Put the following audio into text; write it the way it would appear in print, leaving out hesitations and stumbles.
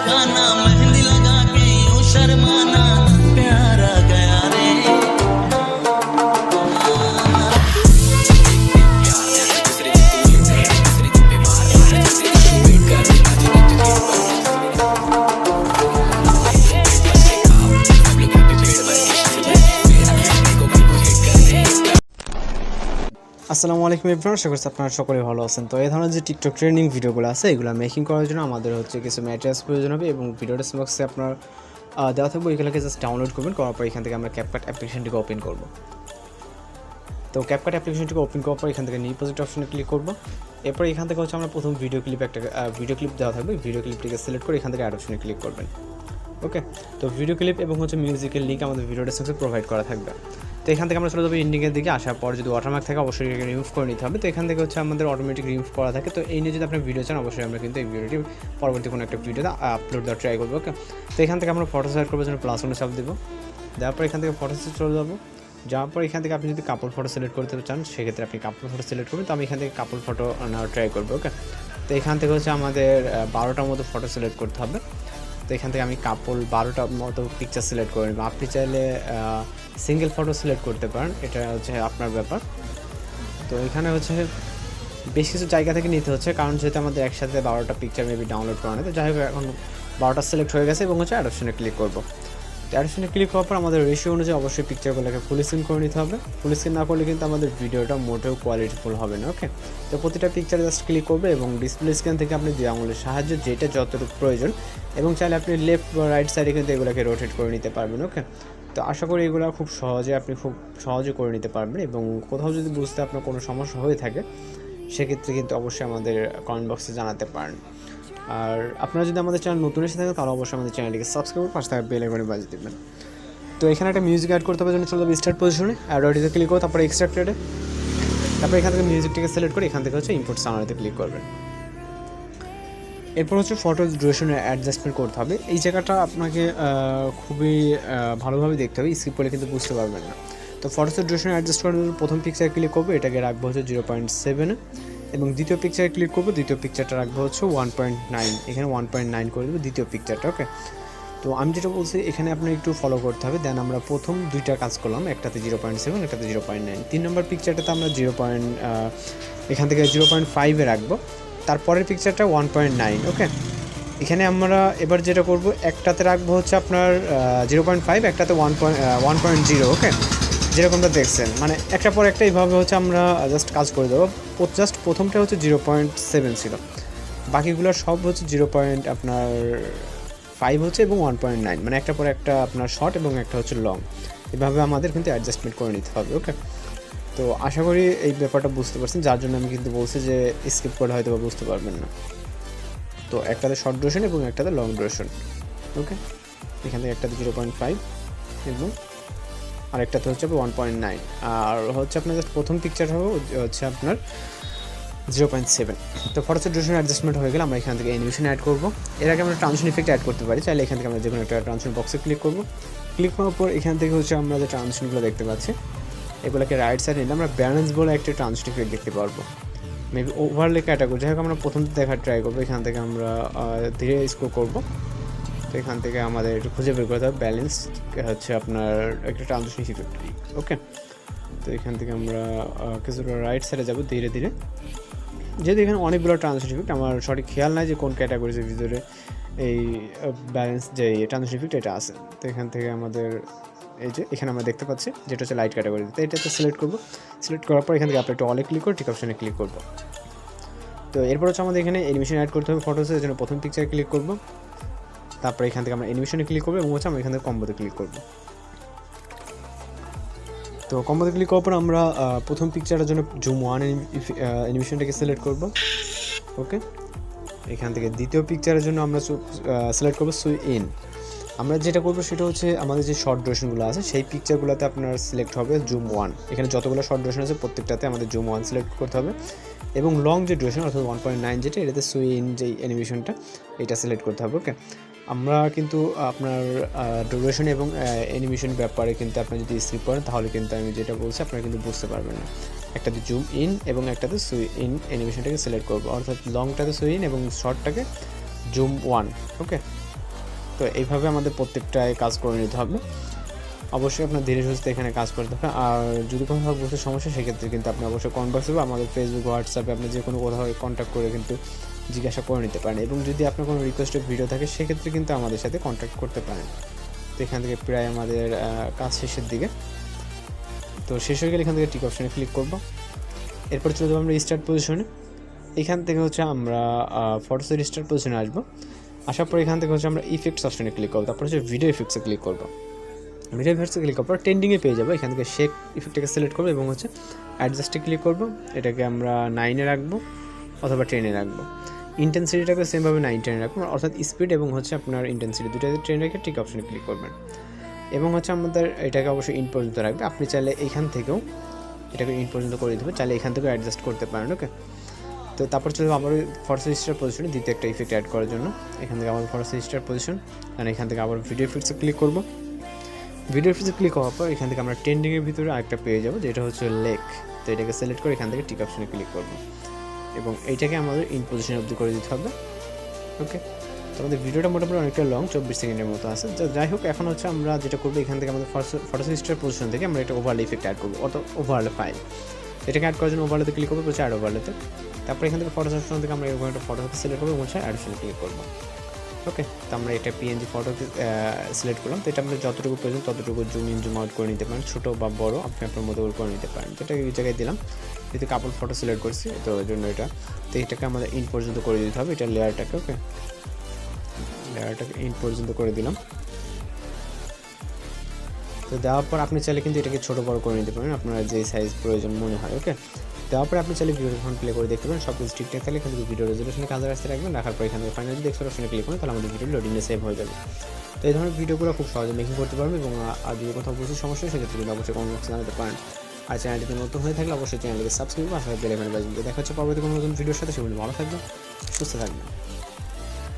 मुस्काना मेहंदी लगा के यूं शर्माना प्यार आ गया रे। আসসালামু আলাইকুম এভরিওয়ান, আশা করছি আপনারা সকলেই ভালো আছেন। তো এই ধরনের যে টিকটক ট্রেন্ডিং ভিডিওগুলো আছে এগুলো মেকিং করার জন্য আমাদের হচ্ছে কিছু ম্যাটেরিয়ালস প্রয়োজন হবে এবং ভিডিও ডেসক্রিপশন বক্সে আপনার দেওয়া থাকবে, ওইগুলোকে জাস্ট ডাউনলোড করবেন। করার পর এখান থেকে আমরা ক্যাপকাট অ্যাপ্লিকেশনটিকে ওপেন করব। তো ক্যাপকাট অ্যাপ্লিকেশনটিকে ওপেন করার পর এখান থেকে নিউ প্রজেক্ট অপশনে ক্লিক করব। এরপর এখান থেকে হচ্ছে আমরা প্রথম ভিডিও ক্লিপ দেওয়া থাকবে, ভিডিও ক্লিপটিকে সিলেক্ট করে এখান থেকে অ্যাড অপশনে ক্লিক করবেন। ওকে, তো ভিডিও ক্লিপ এবং হচ্ছে মিউজিকের লিঙ্ক আমাদের ভিডিও ডেসক্রিপশনে প্রোভাইড করা থাকবে। তো এখান থেকে আমরা চলে যাবো এন্ডিংয়ের দিকে। আসার পর যদি ওয়াটারমার্ক থাকে অবশ্যই রিমুভ করে নিতে হবে। তো এখান থেকে হচ্ছে আমাদের অটোমেটিক রিমুভ করা থাকে। তো এই নিয়ে যদি আপনার ভিডিও চান অবশ্যই আমরা কিন্তু এই ভিডিওটি পরবর্তী কোনো একটা ভিডিওতে আপলোড দেওয়ার ট্রাই করবো। ওকে, তো এখান থেকে আমরা ফটো সিলেক্ট করবো জন্য প্লাস চাপ দেবো। দেওয়ার পর এখান থেকে ফটো চলে যাবো। যাওয়ার পর এখান থেকে আপনি যদি কাপড় ফটো সিলেক্ট করতে চান সেক্ষেত্রে আপনি কাপড় ফটো সিলেক্ট করবেন। তো আমি এখান থেকে কাপড় ফটো নেওয়ার ট্রাই করবো। ওকে, তো এখান থেকে হচ্ছে আমাদের 12টার মতো ফটো সিলেক্ট করতে হবে। তো এখান থেকে আমি কাপড় 12টার মতো পিকচার সিলেক্ট করে নেব। আপনি চাইলে সিঙ্গেল ফটো সিলেক্ট করতে পারেন, এটা হচ্ছে আপনার ব্যাপার। তো এখানে হচ্ছে বেশ কিছু জায়গা থেকে নিতে হচ্ছে, কারণ যেহেতু আমাদের একসাথে 12টা পিকচার মেবি ডাউনলোড করা নেই। তো যাই হোক, এখন 12টা সিলেক্ট হয়ে গেছে এবং হচ্ছে অ্যাড অপশনে ক্লিক করবো। অ্যাড অপশনে ক্লিক করার পর আমাদের রেশিও অনুযায়ী অবশ্যই পিকচারগুলোকে ফুল স্ক্রিন করে নিতে হবে। ফুল স্ক্রিন না করলে কিন্তু আমাদের ভিডিওটা মোটেও কোয়ালিটিফুল হবে না। ওকে, তো প্রতিটা পিকচার জাস্ট ক্লিক করবে এবং ডিসপ্লে স্ক্রিন থেকে আপনি 2 আঙুলের সাহায্যে যেটা যতটুকু প্রয়োজন এবং চাইলে আপনি লেফট বা রাইট সাইডে কিন্তু এগুলোকে রোটেট করে নিতে পারবেন। ওকে, তো আশা করি এগুলো খুব সহজে করে নিতে পারবেন এবং কোথাও যদি বুঝতে আপনার কোনো সমস্যা হয়ে থাকে সেক্ষেত্রে কিন্তু অবশ্যই আমাদের কমেন্ট বক্সে জানাতে পারেন। আর আপনারা যদি আমাদের চ্যানেল নতুন এসে থাকেন তাহলে অবশ্যই আমাদের চ্যানেলটিকে সাবস্ক্রাইব করে পাশে থাকা বেল আইকনে বাজিয়ে দেবেন। তো এখানে একটা মিউজিক অ্যাড করতে হবে, জন্য চলে যাবে স্টার্ট পজিশনে, অ্যাড অডিওতে ক্লিক করো, তারপরে এক্সট্রাক্টেডে, তারপর এখান থেকে মিউজিকটিকে সিলেক্ট করে এখান থেকে হচ্ছে ইম্পোর্ট সাউন্ডে ক্লিক করবেন। এরপর হচ্ছে ফটো ডিউরেশনের অ্যাডজাস্টমেন্ট করতে হবে। এই জায়গাটা আপনাকে খুবই ভালোভাবে দেখতে হবে, স্কিপ করলে কিন্তু বুঝতে পারবেন না। তো ফটো ডিউরেশন অ্যাডজাস্ট করার জন্য প্রথম পিকচারে ক্লিক করবো, এটাকে রাখবো হচ্ছে 0.7 এবং দ্বিতীয় পিকচারে ক্লিক করবো, দ্বিতীয় পিকচারটা রাখবো হচ্ছে 1.9, এখানে 1.9 করে দেবো দ্বিতীয় পিকচারটা। ওকে, তো আমি যেটা বলছি এখানে আপনার একটু ফলো করতে হবে। দেন আমরা প্রথম দুইটা কাজ করলাম, একটাতে 0.7, একটাতে 0.9। 3 নম্বর পিকচারটাতে আমরা এখান থেকে 0.5-এ রাখবো, তারপরের পিকচারটা 1.9। ওকে, এখানে আমরা এবার যেটা করব, একটাতে রাখবো হচ্ছে আপনার 0.5, একটাতে 1.0। ওকে, যেরকমটা দেখছেন মানে একটা পর একটা এইভাবে হচ্ছে আমরা জাস্ট কাজ করে দেবো। জাস্ট প্রথমটা হচ্ছে 0.7 ছিল, বাকিগুলো সব হচ্ছে 0.5 হচ্ছে এবং 1.9, মানে একটা পর একটা আপনার শর্ট এবং একটা হচ্ছে লং। এভাবে আমাদের কিন্তু অ্যাডজাস্টমেন্ট করে নিতে হবে। ওকে, তো আশা করি এই ব্যাপারটা বুঝতে পারছেন, যার জন্য আমি কিন্তু বলছি যে স্কিপ করে হয়তো বা বুঝতে পারবেন না। তো একটাতে শর্ট ডিউরেশন এবং একটাতে লং ডিউরেশন। ওকে, এখান থেকে একটাতে 0.5 এবং আরেকটাতে হচ্ছে 1.9, আর হচ্ছে আপনার জাস্ট প্রথম পিকচার হবে হচ্ছে আপনার 0.7। তো ফটো ডিউরেশন অ্যাডজাস্টমেন্ট হয়ে গেলে আমরা এখান থেকে অ্যানিমেশন অ্যাড করবো। এর আগে আমরা ট্রানজিশন ইফেক্ট অ্যাড করতে পারি, চাইলে এখান থেকে আমরা যে কোনো একটা ট্রানজিশন বক্সে ক্লিক করবো। ক্লিক করার পর এখান থেকে হচ্ছে আমরা যে ট্রানজিশনগুলো দেখতে পাচ্ছি এগুলোকে রাইট সাইডে নিলে আমরা ব্যালেন্স বলে একটা ট্রানজিশন ইফেক্ট দেখতে পারবো, মেবি ওভারলে ক্যাটাগরি। যাই হোক, আমরা প্রথম দেখার ট্রাই করবো। এখান থেকে আমরা ধীরে স্ক্রল করবো। তো এখান থেকে আমাদের একটু খুঁজে বের করতে হবে ব্যালেন্স হচ্ছে আপনার একটা ট্রানজিশন ইফেক্ট। ওকে, তো এখান থেকে আমরা কিছুটা রাইট সাইডে যাবো ধীরে ধীরে, যেহেতু এখানে অনেকগুলো ট্রানজিশন ইফেক্ট আমার সঠিক খেয়াল নাই যে কোন ক্যাটাগরির ভিতরে এই ব্যালেন্স যে ট্রানজিশন ইফেক্ট এটা আছে। তো এখান থেকে আমাদের এই যে এখানে আমরা দেখতে পাচ্ছি যেটা হচ্ছে লাইট ক্যাটাগরি, তো এটাতে সিলেক্ট করবো। সিলেক্ট করার পর এখান থেকে আপনি একটু অলে ক্লিক করে টিক অপশনে ক্লিক করবো। তো এরপর হচ্ছে আমাদের এখানে অ্যানিমেশন অ্যাড করতে হবে ফটোসের জন্য প্রথম পিকচারে ক্লিক করবো, তারপরে এখান থেকে আমরা অ্যানিমেশনে ক্লিক করবো এবং হচ্ছে আমরা এখান থেকে কম্বোতে ক্লিক করবো। তো কম্বোতে ক্লিক করার পর আমরা প্রথম পিকচারের জন্য জুম 1 অ্যানিমেশনটাকে সিলেক্ট করবো। ওকে, এখান থেকে দ্বিতীয় পিকচারের জন্য আমরা সিলেক্ট করবো সুই ইন। আমরা যেটা করবো সেটা হচ্ছে আমাদের যে শর্ট ডিউরেশনগুলো আছে সেই পিকচারগুলোতে আপনার সিলেক্ট হবে জুম 1। এখানে যতগুলো শর্ট ডিউরেশন আছে প্রত্যেকটাতে আমাদের জুম 1 সিলেক্ট করতে হবে এবং লং যে ডিউরেশন অর্থাৎ 1.9 যেটা, এটাতে সুই ইন যে অ্যানিমেশনটা এটা সিলেক্ট করতে হবে। ওকে, আমরা কিন্তু আপনার ডিউরেশন এবং অ্যানিমেশন ব্যাপারে কিন্তু আপনি যদি স্কিপ করেন তাহলে কিন্তু আমি যেটা বলছি আপনারা কিন্তু বুঝতে পারবেন না। একটাতে জুম ইন এবং একটাতে সুই ইন অ্যানিমেশনটাকে সিলেক্ট করবো, অর্থাৎ লংটাতে সুই ইন এবং শর্টটাকে জুম 1। ওকে, তো এইভাবে আমাদের প্রত্যেকটায় কাজ করে নিতে হবে। অবশ্যই আপনার ধীরে সুস্থে এখানে কাজ করতে হবে। আর যদি কোথাও বুঝতে সমস্যা সেক্ষেত্রে কিন্তু আপনি অবশ্যই কমেন্ট বক্সে বা আমাদের ফেসবুক, হোয়াটসঅ্যাপে আপনি যে কোনো কোথাও কন্ট্যাক্ট করে কিন্তু জিজ্ঞাসা করে নিতে পারেন। এবং যদি আপনার কোনো রিকোয়েস্টেড ভিডিও থাকে সেক্ষেত্রে কিন্তু আমাদের সাথে কন্ট্যাক্ট করতে পারেন। তো এখান থেকে প্রায় আমাদের কাজ শেষের দিকে। তো শেষ হয়ে গেলে এখান থেকে টিক অপশানে ক্লিক করব। এরপর চলে যাবো আমরা স্টার্ট পজিশনে। এখান থেকে হচ্ছে আমরা ফটোসের স্টার্ট পজিশনে আসবো। আসার পর এখান থেকে হচ্ছে আমরা ইফেক্টস অপশানে ক্লিক করবো। তারপর হচ্ছে ভিডিও ইফেক্টসে ক্লিক করবো। ভিডিও ইফেক্টসে ক্লিক করার পর ট্রেন্ডিংয়ে পেয়ে যাবো। এখান থেকে শেক ইফেক্টটাকে সিলেক্ট করবো এবং হচ্ছে অ্যাডজাস্টে ক্লিক করবো। এটাকে আমরা 9-এ রাখবো অথবা 10-এ রাখবো। ইন্টেন্সিটিটাকে সেমভাবে 9-10-এ রাখবো, অর্থাৎ স্পিড এবং হচ্ছে আপনার ইন্টেন্সিটি দুটোতে 10 রেখে টিক অপশানে ক্লিক করবেন। এবং হচ্ছে আমাদের এটাকে অবশ্যই ইন পর্যন্ত রাখবে। আপনি চাইলে এইখান থেকেও এটাকে ইন পর্যন্ত করে দিতে হবে, চাইলে এখান থেকেও অ্যাডজাস্ট করতে পারেন। ওকে, তো তারপর চলে আবার ফটোসের স্টার পজিশনে দ্বিতীয় একটা ইফেক্ট অ্যাড করার জন্য এখান থেকে আবার ফটোসের স্টার পজিশন, কারণ এখান থেকে আবার ভিডিও ইফেক্টসে ক্লিক করবো। ভিডিও ইফেক্টসে ক্লিক করার পর এখান থেকে আমরা ট্রেন্ডিংয়ের ভিতরে আরেকটা পেয়ে যাবো, যেটা হচ্ছে লেক। তো এটাকে সিলেক্ট করে এখান থেকে টিক অপশানে ক্লিক করবো এবং এইটাকে আমাদের ইন পজিশন অবধি করে দিতে হবে। ওকে, তো আমাদের ভিডিওটা মোটামুটি অনেকটা লং, 24 সেকেন্ডের মতো আছে। যাই হোক, এখন হচ্ছে আমরা যেটা করবো এখান থেকে আমাদের ফটোসের স্টার পজিশন থেকে আমরা একটা ওভারলে ইফেক্ট অ্যাড করবো, অর্থাৎ ওভারলে ফাইল। এটাকে অ্যাড করার জন্য ওভারলেতে ক্লিক করবো, হচ্ছে অ্যাড ওভারলেতে। তারপর এখান থেকে ফটোস অপশন থেকে আমরা এরকম একটা ফটো সিলেক্ট করবো এবং হচ্ছে অ্যাড অপশনে ক্লিক করবো। ওকে, তো আমরা এটা পিএনজি ফটোকে সিলেক্ট করলাম। তো এটা আমরা যতটুকু প্রয়োজন ততটুকু জুম ইন জুম আউট করে নিতে পারেন, ছোটো বা বড় আপনি আপনার মতো করে নিতে পারেন। তো এটাকে এই জায়গায় দিলাম, যেহেতু কাপড় ফটো সিলেক্ট করছি তো ওই জন্য এটা। তো এটাকে আমাদের ইন পর্যন্ত করে দিতে হবে, এটা লেয়ারটাকে। ওকে, লেয়ারটাকে ইন পর্যন্ত করে দিলাম। তো দেওয়ার পর আপনি চাইলে কিন্তু এটাকে ছোটো বড় করে নিতে পারেন, আপনার যে সাইজ প্রয়োজন মনে হয়। ওকে, দেওয়ার পরে আপনি চাইলে ভিডিও ফোন প্লে করে দেখতে পারেন, সব কিছু ঠিকঠাক থাকলে এখান থেকে ভিডিও রেজুলেশনে কাজে রাখতে রাখবেন। রাখার পর এখান থেকে ফাইনালি দেখতে অপশনে ক্লিক করুন, তাহলে আমাদের ভিডিও লোডিংয়ে সেভ হয়ে যাবে। তো এই ধরনের ভিডিওগুলো খুব সহজে মেকিং করতে পারবেন। এবং আর যদি কোথাও বুঝতে সমস্যা হয় সেক্ষেত্রে কিন্তু অবশ্যই কমেন্ট বক্সে জানাতে পারেন। আর চ্যানেলটিতে নতুন হয়ে থাকলে অবশ্যই চ্যানেলকে সাবস্ক্রাইব বা বেল আইকনে বাজিয়ে দেখা হচ্ছে পরবর্তী কোনো নতুন ভিডিওর সাথে। সেগুলো ভালো থাকবেন, সুস্থ থাকবেন।